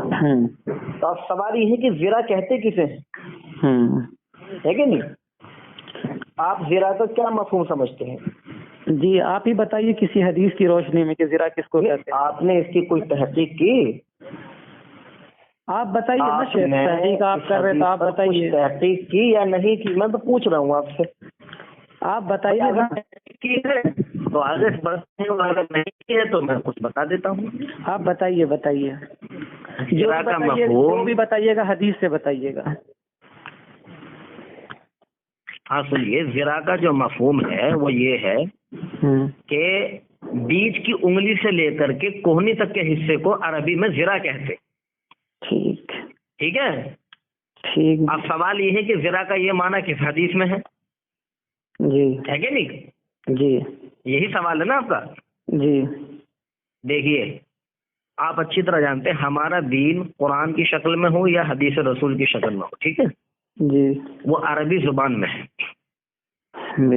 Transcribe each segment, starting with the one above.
تو اب سوال یہ ہے کہ زرا کہتے کسے ہے کہ نہیں؟ آپ زرا کا کیا مفہوم سمجھتے ہیں؟ جی آپ ہی بتائیے کسی حدیث کی روشنی میں کہ زرا کس کو کہتے ہیں؟ آپ نے اس کی کوئی تحقیق کی؟ آپ بتائیے نا شیخ، تحقیق آپ کر رہے تو آپ بتائیے تحقیق کی یا نہیں کی، میں تو پوچھ رہا ہوں آپ سے، آپ بتائیے نا۔ کی ہے تو آگے بڑھتے ہیں، اگر نہیں کی ہے تو میں کچھ بتا دیتا ہوں۔ آپ بتائیے زرا کا مفہوم بھی بتائیے گا، حدیث سے بتائیے گا۔ ہاں سنیے، زرا کا جو مفہوم ہے وہ یہ ہے کہ بیچ کی انگلی سے لے کر کے کوہنی تک کے حصے کو عربی میں زرا کہتے۔ ٹھیک ہے، اب سوال یہ ہے کہ زرا کا یہ معنی کس حدیث میں ہے؟ جی ہے کہ نہیں؟ جی یہی سوال ہے نا آپ کا؟ جی دیکھیے، آپ اچھی طرح جانتے ہیں ہمارا دین قرآن کی شکل میں ہو یا حدیث رسول کی شکل میں ہو، ٹھیک ہے، جی وہ عربی زبان میں ہے۔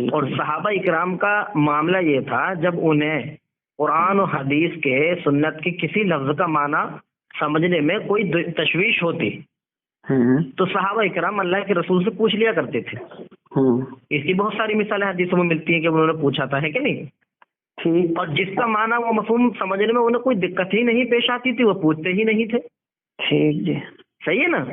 اور صحابہ اکرام کا معاملہ یہ تھا، جب انہیں قرآن و حدیث کے سنت کے کسی لفظ کا معنی سمجھنے میں کوئی تشویش ہوتی تو صحابہ اکرام اللہ کے رسول سے پوچھ لیا کرتے تھے۔ اس کی بہت ساری مثالیں حدیثوں میں ملتی ہیں کہ انہوں نے پوچھا تھا، ہے کہ نہیں؟ اور جس کا معنی وہ مفہوم سمجھنے میں انہیں کوئی دقت ہی نہیں پیش آتی تھی، وہ پوچھتے ہی نہیں تھے۔ ٹھیک جی، صحیح ہے نا؟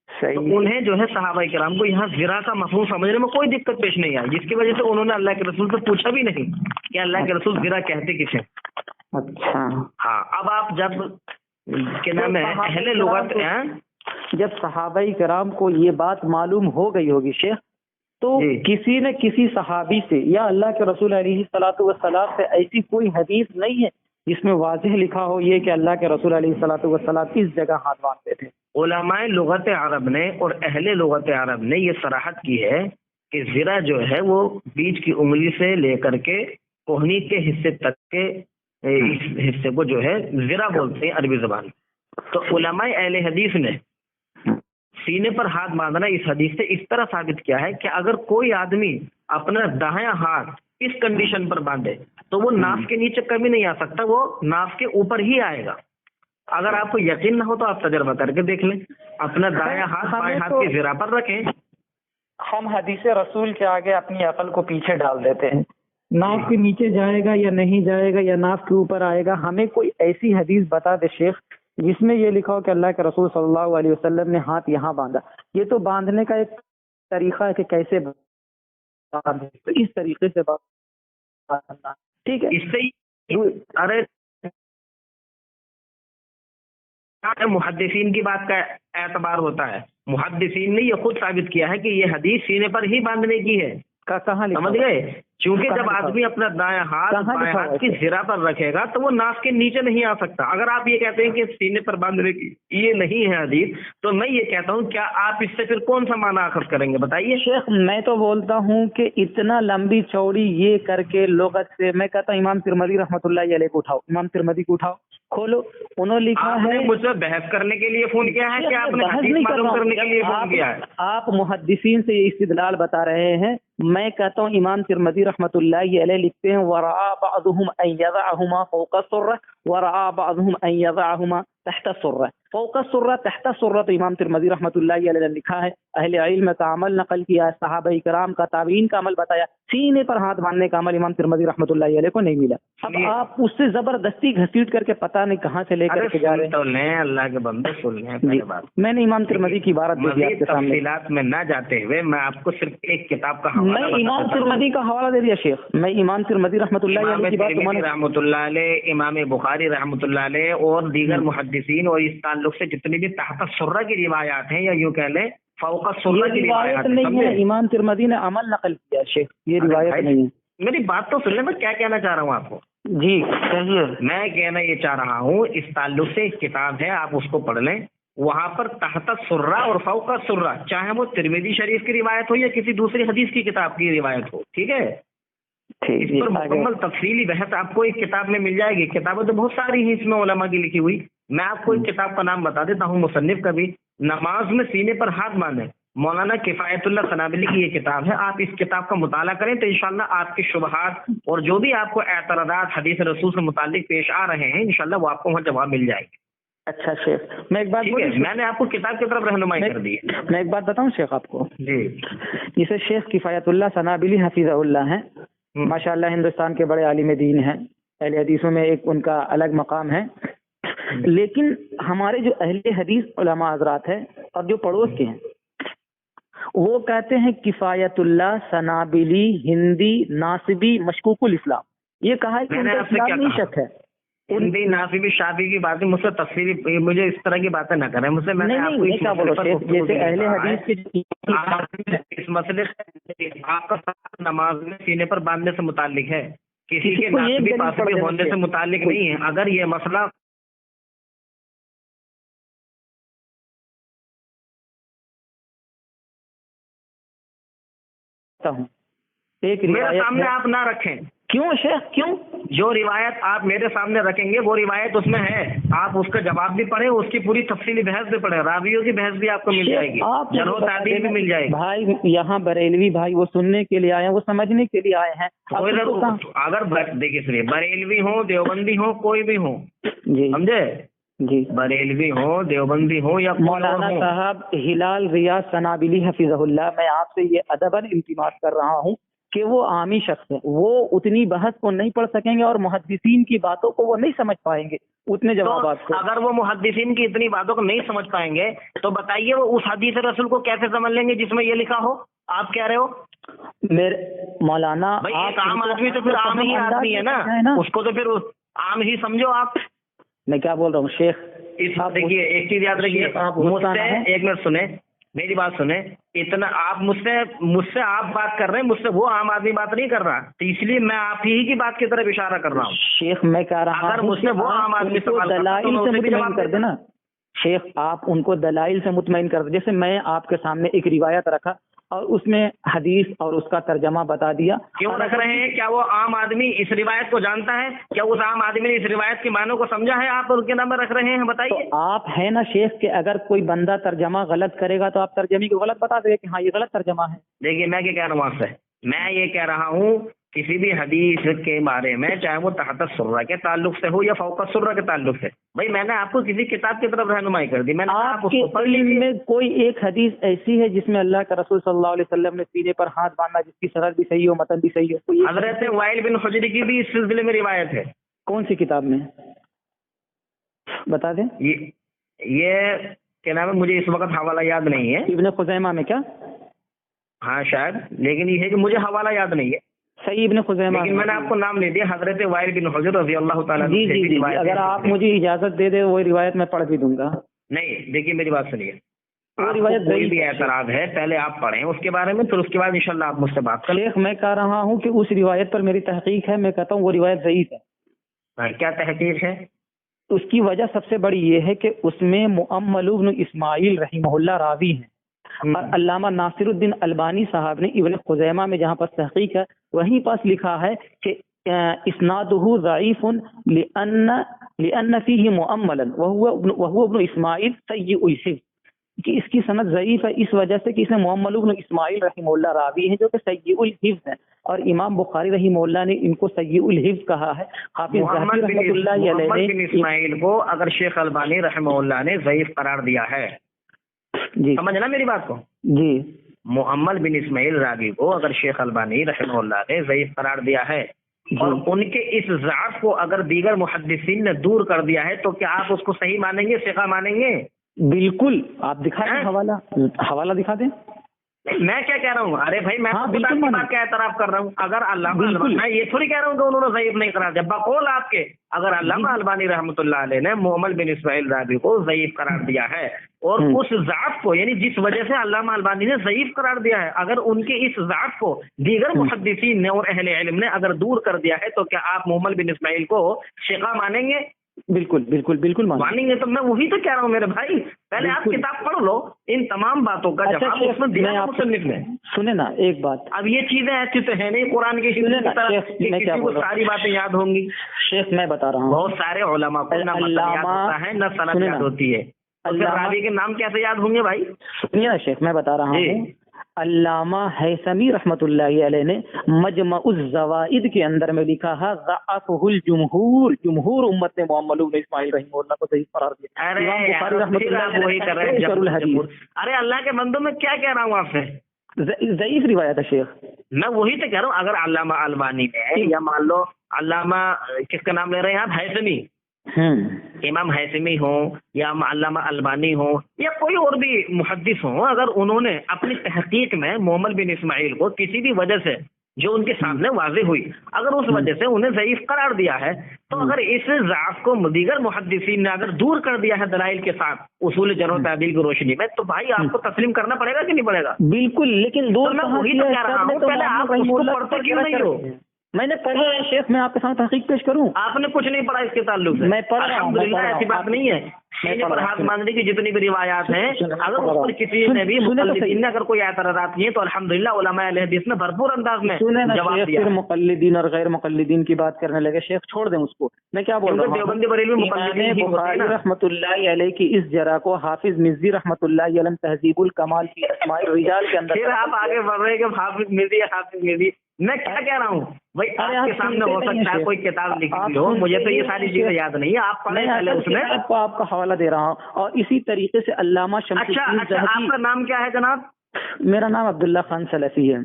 تو انہیں جو ہے صحابہ کرام کو یہاں زرا کا مفہوم سمجھنے میں کوئی دقت پیش نہیں آئی، جس کی وجہ سے انہوں نے اللہ کے رسول سے پوچھا بھی نہیں کہ اللہ کے رسول زرا کہتے کسے۔ اچھا ہاں، اب آپ جب کیا نام ہے اہل لغت، جب صحابہ کرام کو یہ بات معلوم ہو گئی ہوگی شیخ، تو کسی نے کسی صحابی سے یا اللہ کے رسول علیہ الصلوۃ والسلام سے ایسی کوئی حدیث نہیں ہے جس میں واضح لکھا ہو یہ کہ اللہ کے رسول علیہ الصلوۃ والسلام اس جگہ ہاتھ باندھتے تھے؟ علماء لغت عرب نے اور اہل لغت عرب نے یہ صراحت کی ہے کہ زرا جو ہے وہ بیچ کی انگلی سے لے کر کے کوہنی کے حصے تک کے اس حصے کو جو ہے زرا بولتے ہیں عربی زبان۔ تو علماء اہل حدیث نے سینے پر ہاتھ باندھنا اس حدیث سے اس طرح ثابت کیا ہے کہ اگر کوئی آدمی اپنا دایاں ہاتھ اس کنڈیشن پر باندھے تو وہ ناف کے نیچے کبھی نہیں آ سکتا، وہ ناف کے اوپر ہی آئے گا۔ اگر آپ کو یقین نہ ہو تو آپ تجربہ کر کے دیکھ لیں، اپنا دایاں ہاتھ بائیں ہاتھ کی زرا پر رکھیں۔ ہم حدیث رسول کے آگے اپنی عقل کو پیچھے ڈال دیتے ہیں، ناف کے نیچے جائے گا یا نہیں جائے گا یا ناف کے اوپر آئے گا۔ ہمیں کوئی ایسی حدیث بتا دے شیخ جس میں یہ لکھا ہو کہ اللہ کے رسول صلی اللہ علیہ وسلم نے ہاتھ یہاں باندھا۔ یہ تو باندھنے کا ایک طریقہ ہے کہ کیسے باندھے، تو اس طریقے سے باندھنا ٹھیک ہے۔ اس سے ارے محدثین کی بات کا اعتبار ہوتا ہے، محدثین نے یہ خود ثابت کیا ہے کہ یہ حدیث سینے پر ہی باندھنے کی ہے۔ کہاں سمجھ گئے؟ چونکہ جب آدمی اپنا دایاں ہاتھ بائیں ہاتھ کی زرا پر رکھے گا تو وہ ناف کے نیچے نہیں آ سکتا۔ اگر آپ یہ کہتے ہیں کہ سینے پر باندھنے کی یہ نہیں ہے حدیث، تو میں یہ کہتا ہوں کیا آپ اس سے پھر کون سا معنی اخذ کریں گے بتائیے؟ شیخ میں تو بولتا ہوں کہ اتنا لمبی چوڑی یہ کر کے لغت سے، میں کہتا ہوں امام ترمذی رحمۃ اللہ علیہ کو اٹھاؤ، امام ترمذی کو اٹھاؤ، کھولو، انہوں نے لکھا ہے۔ مجھ سے بحث کرنے کے لیے فون کیا ہے کہ آپ نے حدیث معلوم کرنے کے لیے فون کیا ہے؟ آپ محدثین سے یہ استدلال بتا رہے ہیں، میں کہتا ہوں امام ترمذی رحمۃ اللہ علیہ لکھتے ہیں ورأى بعضهم ان يضعهما فوق السرة ورأى بعضهم ان يضعهما تحت السرة، فوق السرة تحت السرة، تو امام ترمذی رحمۃ اللہ علیہ نے لکھا ہے، اہل علم کا عمل نقل کیا، صحابہ کرام کا، تابعین کا عمل بتایا، سینے پر ہاتھ باندھنے کا عمل امام ترمذی رحمۃ اللہ علیہ کو نہیں ملا۔ اب آپ اس سے زبردستی گھسیٹ کر کے پتہ نہیں کہاں سے لے کر کے جا رہے ہیں۔ اللہ کے بندے سن لیں پہلے بات، میں نے امام ترمذی کی عبارت دی آپ کے سامنے، تفصیلات میں نہ جاتے ہوئے میں آپ کو صرف ایک کتاب کا میں امام ترمذی کا حوالہ دے دیا شیخ، میں امام ترمذی رحمۃ اللہ علیہ کی بات رحمۃ اللہ علیہ، امام بخاری رحمۃ اللہ علیہ اور دیگر محدثین اور اس تعلق سے جتنی بھی تحت السرہ کی روایات ہیں یا یوں کہہ لیں فوق السرہ کی روایات نہیں ہے، امام ترمذی نے عمل نقل کیا شیخ، یہ روایت نہیں ہے۔ میری بات تو سن لیں، میں کیا کہنا چاہ رہا ہوں آپ کو۔ جی کہیے۔ میں کہنا یہ چاہ رہا ہوں اس تعلق سے ایک کتاب ہے، آپ اس کو پڑھ لیں، وہاں پر تحت السرہ اور فوق السرہ، چاہے وہ ترمذی شریف کی روایت ہو یا کسی دوسری حدیث کی کتاب کی روایت ہو، ٹھیک ہے، اس پر مکمل تفصیلی بحث آپ کو ایک کتاب میں مل جائے گی۔ کتابیں تو بہت ساری ہیں اس میں علماء کی لکھی ہوئی، میں آپ کو ایک کتاب کا نام بتا دیتا ہوں مصنف کا بھی، نماز میں سینے پر ہاتھ باندھیں، مولانا کفایت اللہ سنابلی کی یہ کتاب ہے۔ آپ اس کتاب کا مطالعہ کریں تو انشاءاللہ آپ کے شبہات اور جو بھی آپ کو اعتراضات حدیث رسول سے متعلق پیش آ رہے ہیں انشاءاللہ وہ آپ کو وہاں جواب مل جائے گی۔ اچھا شیخ، میں ایک بات ٹھیک ہے، میں نے آپ کو کتاب کی طرف رہنمائی کر دی ہے. میں ایک بات بتاؤں شیخ آپ کو. جی جسے شیخ کفایت اللہ سنابلی حفیظہ اللہ ہیں، ماشاء اللہ ہندوستان کے بڑے عالم دین ہیں، اہل حدیثوں میں ایک ان کا الگ مقام ہے. لیکن ہمارے جو اہل حدیث علماء حضرات ہیں اور جو پڑوس کے ہیں، وہ کہتے ہیں کفایت اللہ سنابلی ہندی ناصبی مشکوک الاسلام. یہ کہا ہے کہ ان کا اسلام میں شک ہے. ہندی ناصبی شافعی کی باتیں مجھ سے تفصیلی، مجھے اس طرح کی باتیں نہ کریں مجھ سے. میں نے آپ کو کیا بولو شیخ، جیسے اہل حدیث کے اس مسئلے سے آپ کا نماز میں سینے پر باندھنے سے متعلق ہے، کسی کے ناصبی پاسبی ہونے سے متعلق نہیں ہے. اگر یہ مسئلہ ہوں ایک میرے سامنے آپ نہ رکھیں. کیوں شیخ کیوں؟ جو روایت آپ میرے سامنے رکھیں گے وہ روایت اس میں ہے، آپ اس کا جواب بھی پڑھیں، اس کی پوری تفصیلی بحث بھی پڑھیں، راویوں کی بحث بھی آپ کو مل جائے گی، جرح و تعدیل بھی مل جائے گی. بھائی یہاں بریلوی بھائی وہ سننے کے لیے آئے ہیں، وہ سمجھنے کے لیے آئے ہیں. اگر دیکھیے سنیے، بریلوی ہوں دیوبندی ہوں کوئی بھی ہوں، جی سمجھے، جی بریلوی ہوں دیوبندی ہوں یا مولانا صاحب ہلال ریاض سنابلی حفیظہ اللہ، میں آپ سے یہ ادباً التماس کر رہا ہوں کہ وہ عامی شخص ہیں، وہ اتنی بحث کو نہیں پڑھ سکیں گے اور محدثین کی باتوں کو وہ نہیں سمجھ پائیں گے اتنے جوابات کو. اگر وہ محدثین کی اتنی باتوں کو نہیں سمجھ پائیں گے تو بتائیے وہ اس حدیث رسول کو کیسے سمجھ لیں گے جس میں یہ لکھا ہو؟ آپ کہہ رہے ہو میرے مولانا ایک عام آدمی تو پھر عام ہی آدمی ہے نا، اس کو تو پھر عام ہی سمجھو. آپ میں کیا بول رہا ہوں شیخ، دیکھیے ایک چیز یاد رکھیے، مجھ سے ایک منٹ سنیں، میری بات سنیں. اتنا آپ مجھ سے آپ بات کر رہے ہیں، مجھ سے وہ عام آدمی بات نہیں کر رہا، تو اس لیے میں آپ ہی کی بات کی طرف اشارہ کر رہا ہوں. شیخ میں کہہ رہا ہوں اگر مجھ سے وہ عام آدمی دلائل سے مطمئن کر دینا. شیخ آپ ان کو دلائل سے مطمئن کر دیں. جیسے میں آپ کے سامنے ایک روایت رکھا اور اس میں حدیث اور اس کا ترجمہ بتا دیا. کیوں رکھ رہے ہیں؟ کیا وہ عام آدمی اس روایت کو جانتا ہے؟ کیا اس عام آدمی نے اس روایت کے معنوں کو سمجھا ہے؟ آپ ان کے نام رکھ رہے ہیں، بتائیے. آپ ہیں نا شیخ کہ اگر کوئی بندہ ترجمہ غلط کرے گا تو آپ ترجمے کو غلط بتا دیں کہ ہاں یہ غلط ترجمہ ہے. دیکھیے میں کیا کہہ رہا ہوں آپ سے، میں یہ کہہ رہا ہوں کسی بھی حدیث کے بارے میں، چاہے وہ تحت السرہ کے تعلق سے ہو یا فوق السرہ کے تعلق سے، بھائی میں نے آپ کو کسی کتاب کی طرف رہنمائی کر دی. میں نے آپ کے علم میں کوئی ایک حدیث ایسی ہے جس میں اللہ کا رسول صلی اللہ علیہ وسلم نے سینے پر ہاتھ باندھا جس کی سند بھی صحیح ہو متن بھی صحیح ہو؟ حضرت وائل بن حجر کی بھی اس سلسلے میں روایت ہے. کون سی کتاب میں بتا دیں؟ یہ کیا نام ہے، مجھے اس وقت حوالہ یاد نہیں ہے. ابن خزیمہ میں کیا؟ ہاں شاید، لیکن یہ ہے کہ مجھے حوالہ یاد نہیں ہے. صحیح ابن خزیمہ، لیکن میں نے آپ کو نام لے دیا، حضرت وائل بن حجر رضی اللہ تعالیٰ. جی جی جی، اگر آپ مجھے اجازت دے دیں وہ روایت میں پڑھ بھی دوں گا. نہیں دیکھیے میری بات سنیے، وہ روایت کوئی بھی اعتراض ہے پہلے آپ پڑھیں اس کے بارے میں، پھر اس کے بعد انشاءاللہ آپ مجھ سے بات کریں. شیخ میں کہہ رہا ہوں کہ اس روایت پر میری تحقیق ہے، میں کہتا ہوں وہ روایت ضعیف ہے. کیا تحقیق ہے؟ اس کی وجہ سب سے بڑی یہ ہے کہ اس میں مؤمل بن اسماعیل رحمہ اللہ راوی ہیں، اور علامہ ناصر الدین البانی صاحب نے ابن خزیمہ میں جہاں پر تحقیق ہے وہیں پاس لکھا ہے کہ اسنادہ ضعیف لأن فیہ مؤملا وهو ابن اسماعیل سیء الحفظ، کہ اس کی سند ضعیف ہے اس وجہ سے کہ اس میں محمد بن اسماعیل رحمہ اللہ راوی ہیں جو کہ سیء الحفظ ہیں، اور امام بخاری رحمہ اللہ نے ان کو سیء الحفظ کہا ہے. محمد بن اسماعیل کو اگر شیخ البانی رحمہ اللہ نے ضعیف قرار دیا ہے، جی سمجھنا میری بات کو، جی محمد بن اسماعیل راوی کو اگر شیخ البانی رحمہ اللہ نے ضعیف قرار دیا ہے اور ان کے اس ضعف کو اگر دیگر محدثین نے دور کر دیا ہے تو کیا آپ اس کو صحیح مانیں گے، ثقہ مانیں گے؟ بالکل. آپ دکھائیں حوالہ دکھا دیں. میں کیا کہہ رہا ہوں، ارے بھائی میں خدا کی بات کا اعتراف کر رہا ہوں. اگر علامہ البانی، میں یہ تھوڑی کہہ رہا ہوں کہ انہوں نے ضعیف نہیں قرار دیا، بقول آپ کے اگر علامہ البانی رحمۃ اللہ علیہ نے محمد بن اسماعیل راوی کو ضعیف قرار دیا ہے اور اس ضعف کو، یعنی جس وجہ سے علامہ البانی نے ضعیف قرار دیا ہے، اگر ان کے اس ضعف کو دیگر محدثین نے اور اہل علم نے اگر دور کر دیا ہے تو کیا آپ محمد بن اسماعیل کو ثقہ مانیں گے؟ بالکل بالکل بالکل مانیں گے. تو میں وہی تو کہہ رہا ہوں میرے بھائی، پہلے آپ کتاب پڑھ لو، ان تمام باتوں کا جواب اس میں دیا ہے مصنف نے. سنیں نا ایک بات، اب یہ چیزیں ایسی تو ہے نہیں قرآن کی کسی کو ساری باتیں یاد ہوں گی. شیخ میں بتا رہا ہوں بہت سارے علماء کو نہ متن یاد ہوتا ہے نہ سند یاد ہوتی ہے، راوی کے نام کیسے یاد ہوں گے بھائی؟ سنیے نا شیخ میں بتا رہا ہوں، علامہ حیثمی رحمۃ اللہ علیہ نے مجمع الزوائد کے اندر میں لکھا ہے ضعفہ الجمہور، جمہور امت نے محمد بن اسماعیل رحمہ اللہ کو صحیح قرار دیا۔ ارے امام بخاری رحمۃ اللہ وہی کر رہے علیہ ہیں الحدیث، ارے اللہ کے بندوں میں کیا کہہ رہا ہوں آپ سے، ضعیف روایت ہے شیخ۔ میں وہی تو کہہ رہا ہوں، اگر علامہ البانی نے یا مان لو علامہ کس کا نام لے رہے ہیں آپ، حیثمی، امام حیثمی ہوں یا علامہ البانی ہوں یا کوئی اور بھی محدث ہوں، اگر انہوں نے اپنی تحقیق میں محمد بن اسماعیل کو کسی بھی وجہ سے جو ان کے سامنے واضح ہوئی، اگر اس وجہ سے انہیں ضعیف قرار دیا ہے، تو اگر اس ضعف کو دیگر محدثین نے اگر دور کر دیا ہے دلائل کے ساتھ اصول جرح و تعدیل کی روشنی میں، تو بھائی آپ کو تسلیم کرنا پڑے گا کہ نہیں پڑے گا؟ بالکل، لیکن دور میں وہی تو کہہ رہا ہوں، پہلے آپ اس کو پڑھتے کیوں نہیں ہو؟ میں نے پڑھا ہے شیخ، میں آپ کے سامنے تحقیق پیش کروں؟ آپ نے کچھ نہیں پڑھا اس کے تعلق سے؟ میں پڑھ رہا ہوں، الحمدللہ ایسی بات نہیں ہے، سینے پر ہاتھ مانگنے کی جتنی بھی روایات ہیں، اگر اس پر کسی نے بھی مقلدین نے اگر کوئی اعتراضات کیے تو الحمدللہ علماء اہل حدیث نے بھرپور انداز میں جواب دیا۔ پھر مقلدین اور غیر مقلدین کی بات کرنے لگے، شیخ چھوڑ دیں اس کو، میں کیا بول رہا ہوں، دیوبندی بریلوی مقلدین ہی ہوتے ہیں نا۔ رحمۃ اللہ علیہ کی اس جرح کو حافظ مزی رحمۃ اللہ علیہ تہذیب الکمال کی اسماء الرجال کے اندر، پھر آپ آگے بڑھ رہے ہیں کہ حافظ مزی، میں کیا کہہ رہا ہوں بھائی، آپ کے سامنے ہو سکتا ہے کوئی کتاب لکھی ہو، مجھے تو یہ ساری چیزیں یاد نہیں ہے، آپ پڑھیں پہلے اس میں، آپ کا حوالہ دے رہا ہوں، اور اسی طریقے سے علامہ شمس الدین اچھا آپ کا نام کیا ہے جناب؟ میرا نام عبداللہ خان سلفی ہے۔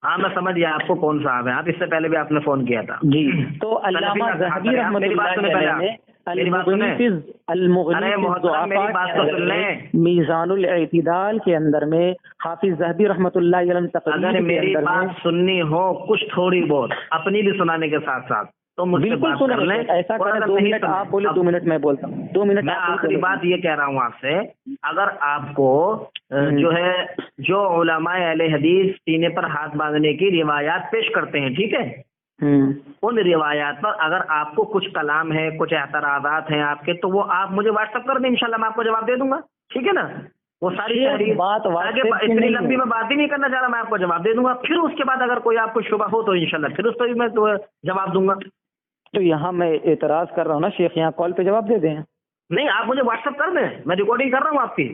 ہاں میں سمجھ گیا آپ کو کون سا ہے، آپ اس سے پہلے بھی آپ نے فون کیا تھا جی۔ تو علامہ ذہبی رحمۃ اللہ علیہ نے میزان الاعتدال کے اندر میں حافظ ذہبی رحمۃ اللہ علیہ، اگر میری بات سننی ہو کچھ تھوڑی بہت اپنی بھی سنانے کے ساتھ ساتھ تو مجھ سے بات کر لیں، ایسا کریں 2 منٹ آپ بولے 2 منٹ میں بولتا ہوں، 2 منٹ۔ میں آخری بات یہ کہہ رہا ہوں آپ سے، اگر آپ کو جو ہے جو علماء اہل حدیث سینے پر ہاتھ باندھنے کی روایات پیش کرتے ہیں، ٹھیک ہے، ان روایات پر اگر آپ کو کچھ کلام ہے، کچھ اعتراضات ہیں آپ کے، تو وہ آپ مجھے واٹس ایپ کر دیں، انشاءاللہ میں آپ کو جواب دے دوں گا، ٹھیک ہے نا؟ وہ ساری بات اتنی لمبی میں بات ہی نہیں کرنا چاہ رہا، میں آپ کو جواب دے دوں گا، پھر اس کے بعد اگر کوئی آپ کو شبہ ہو تو انشاءاللہ پھر اس پہ بھی میں جواب دوں گا۔ تو یہاں میں اعتراض کر رہا ہوں نا شیخ، یہاں کال پہ جواب دے دیں؟ نہیں، آپ مجھے واٹس ایپ کر دیں، میں ریکارڈنگ کر رہا ہوں آپ کی۔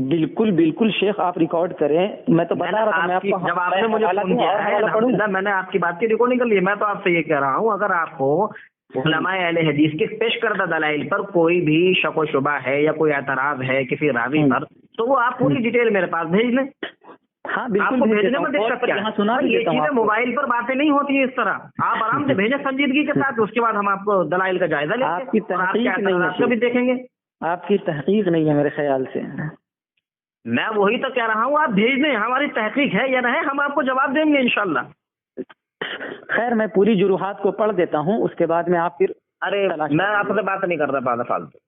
بالکل بالکل شیخ، آپ ریکارڈ کریں، میں تو بتا رہا تھا، جب آپ نے مجھے فون کیا ہے الحمدللہ میں نے آپ کی بات کی ریکارڈنگ کر لی ہے، میں تو آپ سے یہ کہہ رہا ہوں اگر آپ کو علماء اہل حدیث کے پیش کردہ دلائل پر کوئی بھی شک و شبہ ہے یا کوئی اعتراض ہے کسی راوی پر، تو وہ آپ پوری ڈیٹیل میرے پاس بھیج دیں۔ ہاں آپ کو بھیجنے میں دقت کیا ہے؟ یہ چیزیں موبائل پر باتیں نہیں ہوتی ہیں اس طرح، آپ آرام سے بھیجیں سنجیدگی کے ساتھ، اس کے بعد ہم آپ کو دلائل کا جائزہ لیں گے، آپ کی تحقیق بھی دیکھیں گے۔ آپ کی تحقیق نہیں ہے میرے خیال سے، میں وہی تو کہہ رہا ہوں، آپ بھیج دیں، ہماری تحقیق ہے یا نہ ہے، ہم آپ کو جواب دیں گے انشاءاللہ۔ خیر میں پوری جروحات کو پڑھ دیتا ہوں، اس کے بعد میں آپ پھر، ارے میں آپ سے بات نہیں کر رہا فالتو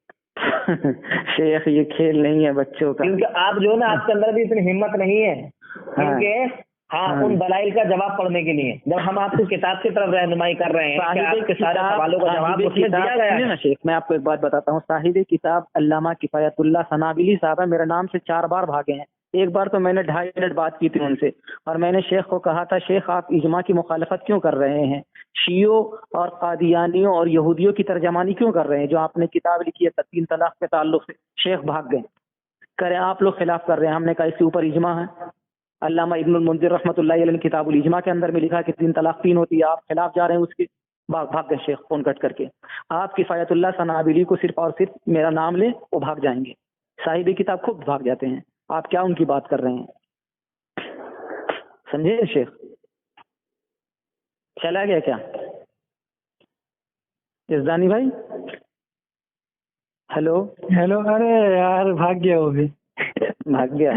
شیخ یہ کھیل نہیں ہے بچوں کا، کیونکہ آپ جو ہے نا آپ کے اندر بھی اتنی ہمت نہیں ہے، کیونکہ ان دلائل کا جواب پڑھنے کے لیے جب ہم آپ کو کتاب کی طرف رہنمائی کر رہے ہیں کہ آپ کے سارے سوالوں کا جواب اس میں دیا گیا ہے۔ شیخ میں آپ کو ایک بات بتاتا ہوں، صاحب کتاب علامہ کفایت اللہ ثنابلی صاحب میرے نام سے 4 بار بھاگے ہیں، ایک بار تو میں نے 2.5 منٹ بات کی تھی ان سے، اور میں نے شیخ کو کہا تھا شیخ آپ اجماع کی مخالفت کیوں کر رہے ہیں، شیعوں اور قادیانیوں اور یہودیوں کی ترجمانی کیوں کر رہے ہیں، جو آپ نے کتاب لکھی ہے 3 طلاق کے تعلق سے، شیخ بھاگ گئے، کریں آپ لوگ خلاف کر رہے ہیں، ہم نے کہا اس کے اوپر اجماع ہے، علامہ ابن المنذر رحمۃ اللہ علیہ نے کتاب الاجماع کے اندر میں لکھا کہ 3 طلاق 3 ہوتی ہے، آپ خلاف جا رہے ہیں اس کے، بھاگ گئے شیخ فون کٹ کر کے، آپ کفایت اللہ ثنابلی کو صرف اور صرف میرا نام لیں وہ بھاگ جائیں گے، صاحب کتاب خود بھاگ جاتے ہیں، آپ کیا ان کی بات کر رہے ہیں، سمجھے شیخ؟ چلا گیا کیا یزدانی بھائی؟ ہیلو، ارے یار بھاگ گیا وہ بھی، بھاگ گیا